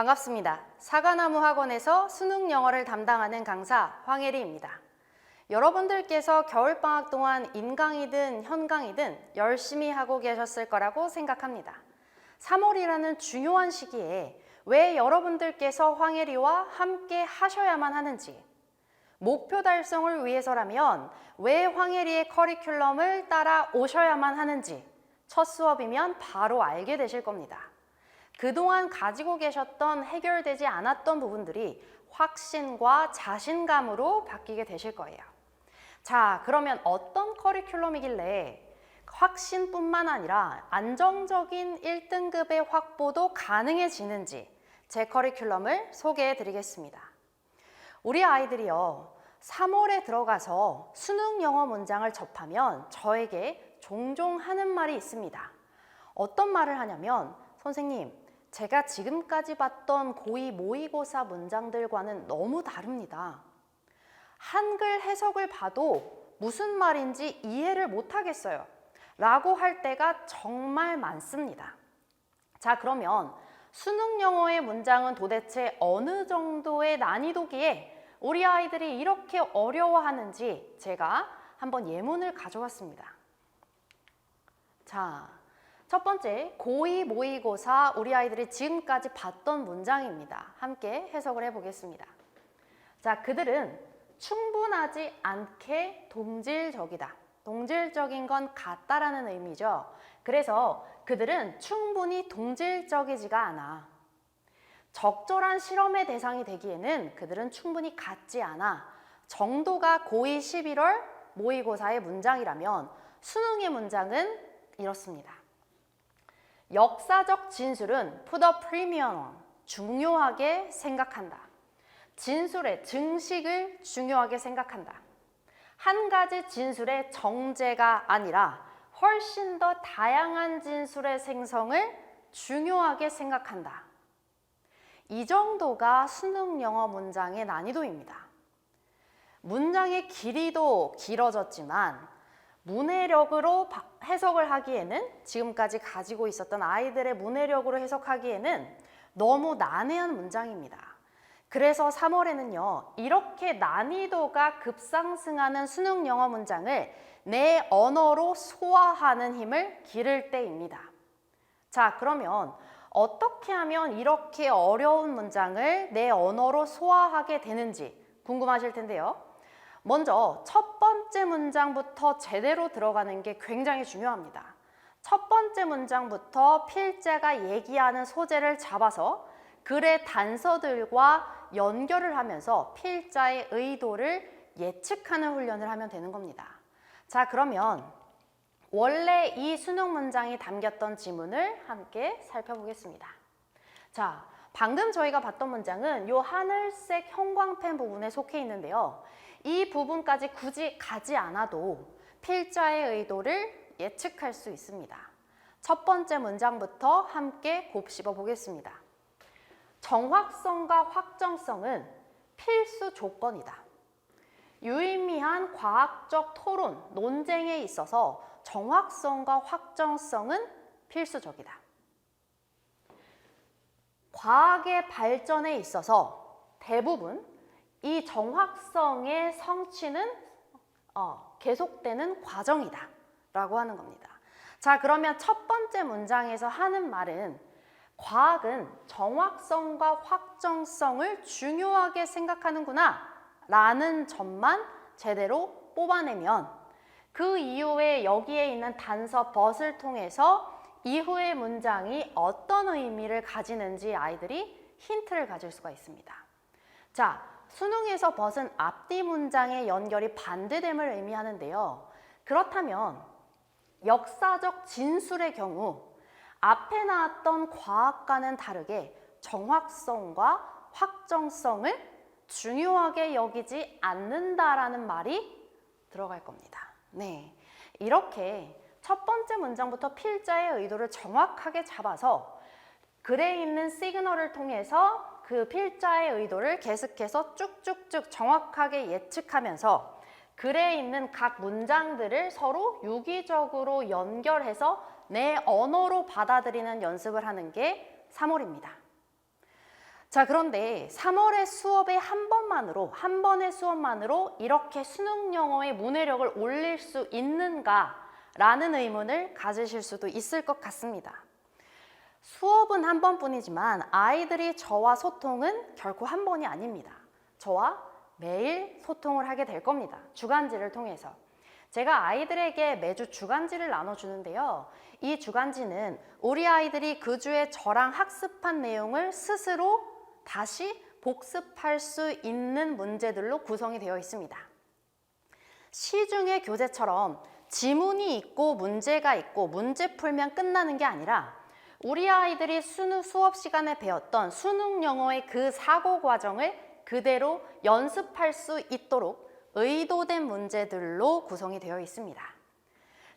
반갑습니다. 사과나무 학원에서 수능 영어를 담당하는 강사 황혜리입니다. 여러분들께서 겨울방학 동안 인강이든 현강이든 열심히 하고 계셨을 거라고 생각합니다. 3월이라는 중요한 시기에 왜 여러분들께서 황혜리와 함께 하셔야만 하는지, 목표 달성을 위해서라면 왜 황혜리의 커리큘럼을 따라 오셔야만 하는지 첫 수업이면 바로 알게 되실 겁니다. 그동안 가지고 계셨던 해결되지 않았던 부분들이 확신과 자신감으로 바뀌게 되실 거예요. 자, 그러면 어떤 커리큘럼이길래 확신뿐만 아니라 안정적인 1등급의 확보도 가능해지는지 제 커리큘럼을 소개해 드리겠습니다. 우리 아이들이요, 3월에 들어가서 수능 영어 문장을 접하면 저에게 종종 하는 말이 있습니다. 어떤 말을 하냐면, 선생님, 제가 지금까지 봤던 고2 모의고사 문장들과는 너무 다릅니다. 한글 해석을 봐도 무슨 말인지 이해를 못하겠어요. 라고 할 때가 정말 많습니다. 자, 그러면 수능 영어의 문장은 도대체 어느 정도의 난이도기에 우리 아이들이 이렇게 어려워하는지 제가 한번 예문을 가져왔습니다. 자, 첫 번째, 고2 모의고사 우리 아이들이 지금까지 봤던 문장입니다. 함께 해석을 해보겠습니다. 자, 그들은 충분하지 않게 동질적이다. 동질적인 건 같다라는 의미죠. 그래서 그들은 충분히 동질적이지가 않아. 적절한 실험의 대상이 되기에는 그들은 충분히 같지 않아. 정도가 고2 11월 모의고사의 문장이라면 수능의 문장은 이렇습니다. 역사적 진술은 put a premium on, 중요하게 생각한다. 진술의 증식을 중요하게 생각한다. 한 가지 진술의 정제가 아니라 훨씬 더 다양한 진술의 생성을 중요하게 생각한다. 이 정도가 수능 영어 문장의 난이도입니다. 문장의 길이도 길어졌지만 문해력으로 해석을 하기에는, 지금까지 가지고 있었던 아이들의 문해력으로 해석하기에는 너무 난해한 문장입니다. 그래서 3월에는요, 이렇게 난이도가 급상승하는 수능 영어 문장을 내 언어로 소화하는 힘을 기를 때입니다. 자, 그러면 어떻게 하면 이렇게 어려운 문장을 내 언어로 소화하게 되는지 궁금하실 텐데요. 먼저 첫 번째 문장부터 제대로 들어가는 게 굉장히 중요합니다. 첫 번째 문장부터 필자가 얘기하는 소재를 잡아서 글의 단서들과 연결을 하면서 필자의 의도를 예측하는 훈련을 하면 되는 겁니다. 자, 그러면 원래 이 수능 문장이 담겼던 지문을 함께 살펴보겠습니다. 자, 방금 저희가 봤던 문장은 이 하늘색 형광펜 부분에 속해 있는데요. 이 부분까지 굳이 가지 않아도 필자의 의도를 예측할 수 있습니다. 첫 번째 문장부터 함께 곱씹어 보겠습니다. 정확성과 확정성은 필수 조건이다. 유의미한 과학적 토론, 논쟁에 있어서 정확성과 확정성은 필수적이다. 과학의 발전에 있어서 대부분 이 정확성의 성취는 계속되는 과정이다 라고 하는 겁니다. 자, 그러면 첫 번째 문장에서 하는 말은 과학은 정확성과 확정성을 중요하게 생각하는구나 라는 점만 제대로 뽑아내면 그 이후에 여기에 있는 단서 but을 통해서 이후의 문장이 어떤 의미를 가지는지 아이들이 힌트를 가질 수가 있습니다. 자, 수능에서 but은 앞뒤 문장의 연결이 반대됨을 의미하는데요. 그렇다면 역사적 진술의 경우 앞에 나왔던 과학과는 다르게 정확성과 확정성을 중요하게 여기지 않는다라는 말이 들어갈 겁니다. 네, 이렇게 첫 번째 문장부터 필자의 의도를 정확하게 잡아서 글에 있는 시그널을 통해서 그 필자의 의도를 계속해서 쭉쭉쭉 정확하게 예측하면서 글에 있는 각 문장들을 서로 유기적으로 연결해서 내 언어로 받아들이는 연습을 하는 게 3월입니다. 자, 그런데 3월의 수업에 한 번의 수업만으로 이렇게 수능 영어의 문해력을 올릴 수 있는가라는 의문을 가지실 수도 있을 것 같습니다. 수업은 한 번뿐이지만 아이들이 저와 소통은 결코 한 번이 아닙니다. 저와 매일 소통을 하게 될 겁니다. 주간지를 통해서. 제가 아이들에게 매주 주간지를 나눠주는데요. 이 주간지는 우리 아이들이 그 주에 저랑 학습한 내용을 스스로 다시 복습할 수 있는 문제들로 구성이 되어 있습니다. 시중의 교재처럼 지문이 있고 문제가 있고 문제 풀면 끝나는 게 아니라 우리 아이들이 수업 시간에 배웠던 수능 영어의 그 사고 과정을 그대로 연습할 수 있도록 의도된 문제들로 구성이 되어 있습니다.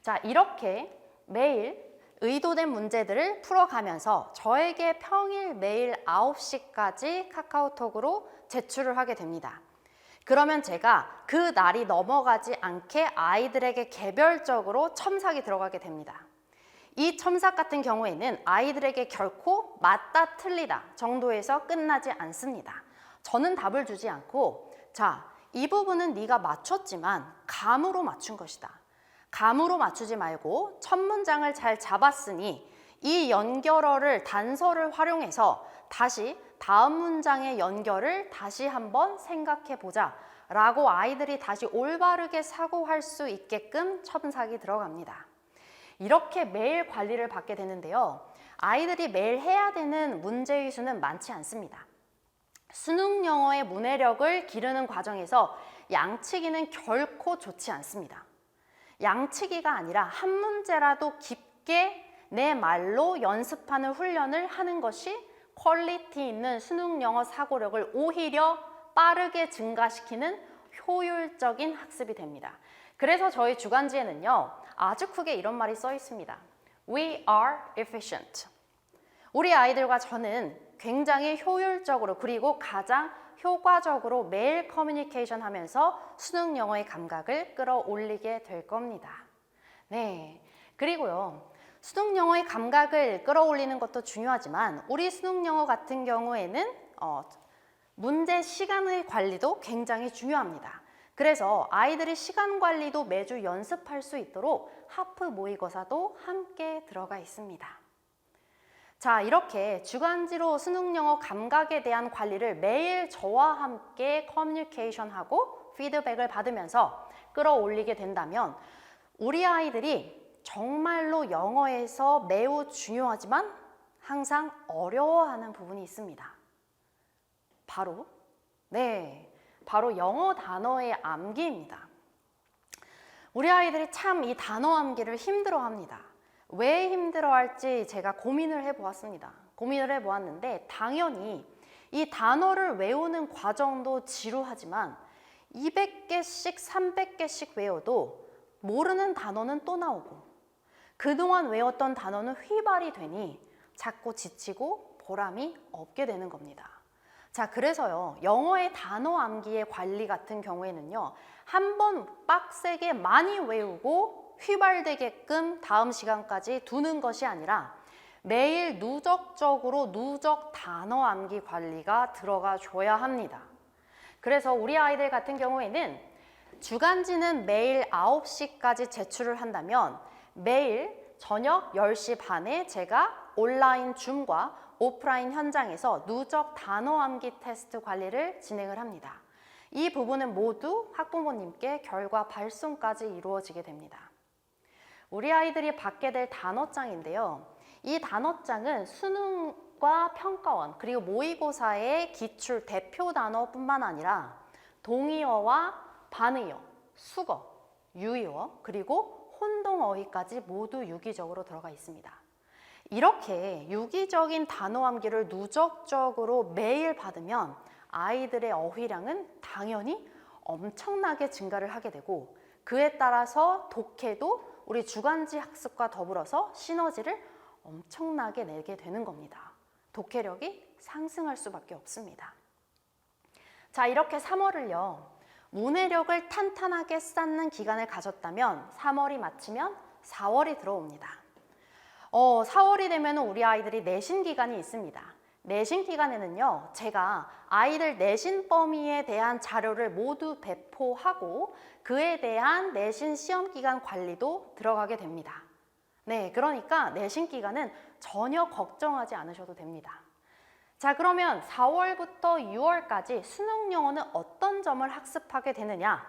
자, 이렇게 매일 의도된 문제들을 풀어가면서 저에게 평일 매일 9시까지 카카오톡으로 제출을 하게 됩니다. 그러면 제가 그 날이 넘어가지 않게 아이들에게 개별적으로 첨삭이 들어가게 됩니다. 이 첨삭 같은 경우에는 아이들에게 결코 맞다 틀리다 정도에서 끝나지 않습니다. 저는 답을 주지 않고 자, 이 부분은 네가 맞췄지만 감으로 맞춘 것이다. 감으로 맞추지 말고 첫 문장을 잘 잡았으니 이 연결어를 단서를 활용해서 다시 다음 문장의 연결을 다시 한번 생각해 보자 라고 아이들이 다시 올바르게 사고할 수 있게끔 첨삭이 들어갑니다. 이렇게 매일 관리를 받게 되는데요. 아이들이 매일 해야 되는 문제의 수는 많지 않습니다. 수능 영어의 문해력을 기르는 과정에서 양치기는 결코 좋지 않습니다. 양치기가 아니라 한 문제라도 깊게 내 말로 연습하는 훈련을 하는 것이 퀄리티 있는 수능 영어 사고력을 오히려 빠르게 증가시키는 효율적인 학습이 됩니다. 그래서 저희 주간지에는요, 아주 크게 이런 말이 써 있습니다. We are efficient. 우리 아이들과 저는 굉장히 효율적으로 그리고 가장 효과적으로 매일 커뮤니케이션 하면서 수능 영어의 감각을 끌어올리게 될 겁니다. 네, 그리고요. 수능 영어의 감각을 끌어올리는 것도 중요하지만 우리 수능 영어 같은 경우에는 문제 시간의 관리도 굉장히 중요합니다. 그래서 아이들이 시간 관리도 매주 연습할 수 있도록 하프 모의고사도 함께 들어가 있습니다. 자, 이렇게 주간지로 수능 영어 감각에 대한 관리를 매일 저와 함께 커뮤니케이션하고 피드백을 받으면서 끌어올리게 된다면 우리 아이들이 정말로 영어에서 매우 중요하지만 항상 어려워하는 부분이 있습니다. 바로 영어 단어의 암기입니다. 우리 아이들이 참 이 단어 암기를 힘들어합니다. 왜 힘들어할지 제가 고민을 해보았습니다. 고민을 해보았는데 당연히 이 단어를 외우는 과정도 지루하지만 200개씩 300개씩 외워도 모르는 단어는 또 나오고 그동안 외웠던 단어는 휘발이 되니 자꾸 지치고 보람이 없게 되는 겁니다. 자, 그래서요, 영어의 단어 암기의 관리 같은 경우에는요, 한번 빡세게 많이 외우고 휘발되게끔 다음 시간까지 두는 것이 아니라 매일 누적적으로 누적 단어 암기 관리가 들어가 줘야 합니다. 그래서 우리 아이들 같은 경우에는 주간지는 매일 9시까지 제출을 한다면 매일 저녁 10시 반에 제가 온라인 줌과 오프라인 현장에서 누적 단어 암기 테스트 관리를 진행을 합니다. 이 부분은 모두 학부모님께 결과 발송까지 이루어지게 됩니다. 우리 아이들이 받게 될 단어장인데요. 이 단어장은 수능과 평가원 그리고 모의고사의 기출 대표 단어뿐만 아니라 동의어와 반의어, 수거, 유의어 그리고 혼동어휘까지 모두 유기적으로 들어가 있습니다. 이렇게 유기적인 단어 암기를 누적적으로 매일 받으면 아이들의 어휘량은 당연히 엄청나게 증가를 하게 되고 그에 따라서 독해도 우리 주간지 학습과 더불어서 시너지를 엄청나게 내게 되는 겁니다. 독해력이 상승할 수밖에 없습니다. 자, 이렇게 3월을요. 문해력을 탄탄하게 쌓는 기간을 가졌다면 3월이 마치면 4월이 들어옵니다. 4월이 되면 우리 아이들이 내신 기간이 있습니다. 내신 기간에는요, 제가 아이들 내신 범위에 대한 자료를 모두 배포하고 그에 대한 내신 시험 기간 관리도 들어가게 됩니다. 네, 그러니까 내신 기간은 전혀 걱정하지 않으셔도 됩니다. 자, 그러면 4월부터 6월까지 수능 영어는 어떤 점을 학습하게 되느냐?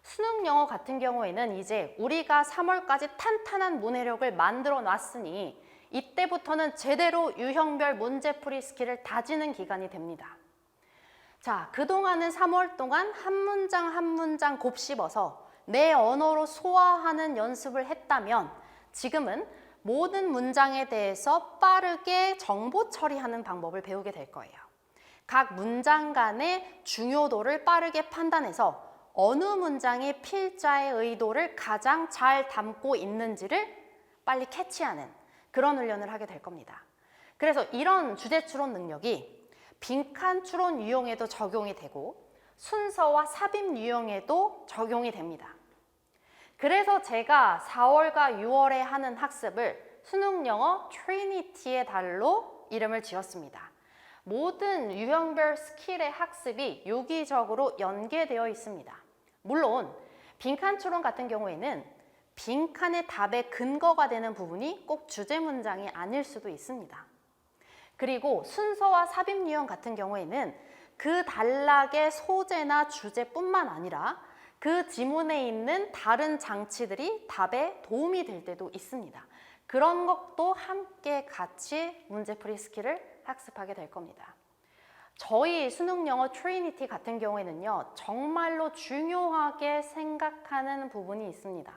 수능 영어 같은 경우에는 이제 우리가 3월까지 탄탄한 문해력을 만들어 놨으니 이때부터는 제대로 유형별 문제풀이 스킬을 다지는 기간이 됩니다. 자, 그동안은 3월 동안 한 문장 한 문장 곱씹어서 내 언어로 소화하는 연습을 했다면 지금은 모든 문장에 대해서 빠르게 정보 처리하는 방법을 배우게 될 거예요. 각 문장 간의 중요도를 빠르게 판단해서 어느 문장이 필자의 의도를 가장 잘 담고 있는지를 빨리 캐치하는 그런 훈련을 하게 될 겁니다. 그래서 이런 주제 추론 능력이 빈칸 추론 유형에도 적용이 되고 순서와 삽입 유형에도 적용이 됩니다. 그래서 제가 4월과 6월에 하는 학습을 수능 영어 트리니티의 달로 이름을 지었습니다. 모든 유형별 스킬의 학습이 유기적으로 연계되어 있습니다. 물론 빈칸 추론 같은 경우에는 빈칸의 답의 근거가 되는 부분이 꼭 주제 문장이 아닐 수도 있습니다. 그리고 순서와 삽입 유형 같은 경우에는 그 단락의 소재나 주제뿐만 아니라 그 지문에 있는 다른 장치들이 답에 도움이 될 때도 있습니다. 그런 것도 함께 같이 문제풀이 스킬을 학습하게 될 겁니다. 저희 수능 영어 트리니티 같은 경우에는요, 정말로 중요하게 생각하는 부분이 있습니다.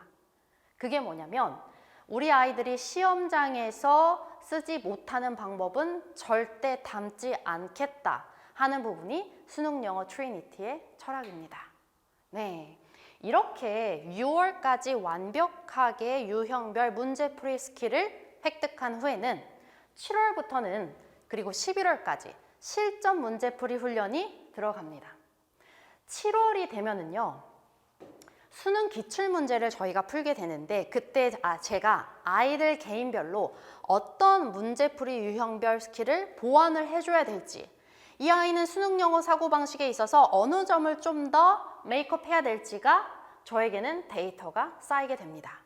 그게 뭐냐면 우리 아이들이 시험장에서 쓰지 못하는 방법은 절대 담지 않겠다 하는 부분이 수능 영어 트리니티의 철학입니다. 네, 이렇게 6월까지 완벽하게 유형별 문제풀이 스킬을 획득한 후에는 7월부터는 그리고 11월까지 실전 문제풀이 훈련이 들어갑니다. 7월이 되면은요, 수능 기출문제를 저희가 풀게 되는데 그때 제가 아이들 개인별로 어떤 문제풀이 유형별 스킬을 보완을 해줘야 될지, 이 아이는 수능 영어 사고방식에 있어서 어느 점을 좀 더 메이크업해야 될지가 저에게는 데이터가 쌓이게 됩니다.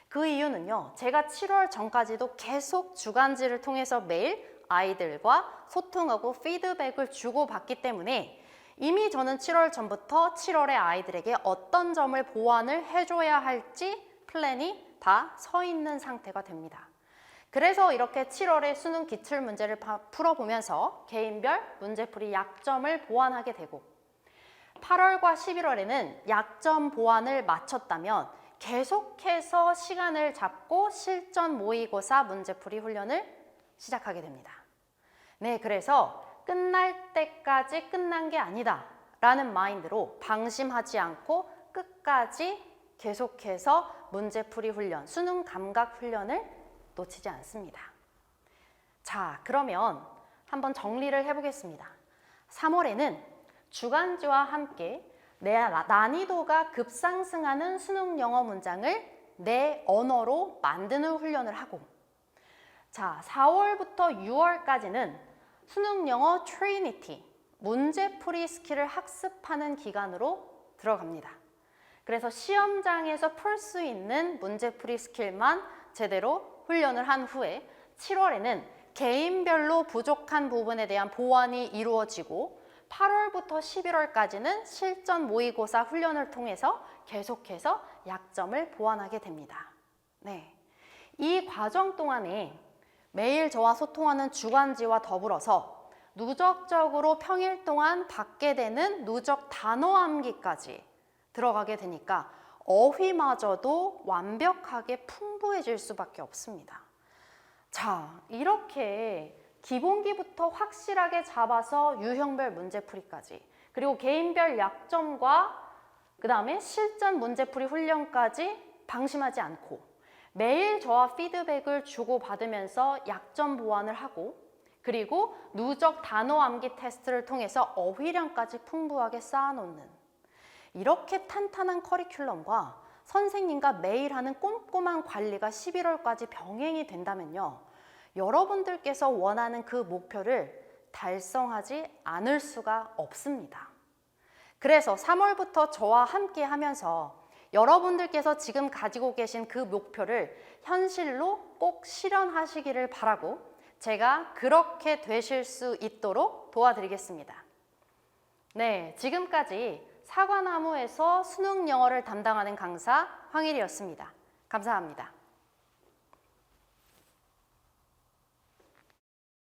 그 이유는요, 제가 7월 전까지도 계속 주간지를 통해서 매일 아이들과 소통하고 피드백을 주고받기 때문에 이미 저는 7월 전부터 7월에 아이들에게 어떤 점을 보완을 해줘야 할지 플랜이 다 서 있는 상태가 됩니다. 그래서 이렇게 7월에 수능 기출 문제를 풀어보면서 개인별 문제풀이 약점을 보완하게 되고 8월과 11월에는 약점 보완을 마쳤다면 계속해서 시간을 잡고 실전 모의고사 문제풀이 훈련을 시작하게 됩니다. 네, 그래서 끝날 때까지 끝난 게 아니다 라는 마인드로 방심하지 않고 끝까지 계속해서 문제풀이 훈련, 수능 감각 훈련을 놓치지 않습니다. 자, 그러면 한번 정리를 해보겠습니다. 3월에는 주간지와 함께 내 난이도가 급상승하는 수능 영어 문장을 내 언어로 만드는 훈련을 하고, 자, 4월부터 6월까지는 수능 영어 트리니티, 문제풀이 스킬을 학습하는 기간으로 들어갑니다. 그래서 시험장에서 풀 수 있는 문제풀이 스킬만 제대로 훈련을 한 후에 7월에는 개인별로 부족한 부분에 대한 보완이 이루어지고 8월부터 11월까지는 실전 모의고사 훈련을 통해서 계속해서 약점을 보완하게 됩니다. 네, 이 과정 동안에 매일 저와 소통하는 주간지와 더불어서 누적적으로 평일 동안 받게 되는 누적 단어 암기까지 들어가게 되니까 어휘마저도 완벽하게 풍부해질 수밖에 없습니다. 자, 이렇게 기본기부터 확실하게 잡아서 유형별 문제풀이까지, 그리고 개인별 약점과 그 다음에 실전 문제풀이 훈련까지 방심하지 않고 매일 저와 피드백을 주고받으면서 약점 보완을 하고, 그리고 누적 단어 암기 테스트를 통해서 어휘량까지 풍부하게 쌓아놓는 이렇게 탄탄한 커리큘럼과 선생님과 매일 하는 꼼꼼한 관리가 11월까지 병행이 된다면요, 여러분들께서 원하는 그 목표를 달성하지 않을 수가 없습니다. 그래서 3월부터 저와 함께 하면서 여러분들께서 지금 가지고 계신 그 목표를 현실로 꼭 실현하시기를 바라고 제가 그렇게 되실 수 있도록 도와드리겠습니다. 네, 지금까지 사과나무에서 수능 영어를 담당하는 강사 황일이었습니다. 감사합니다.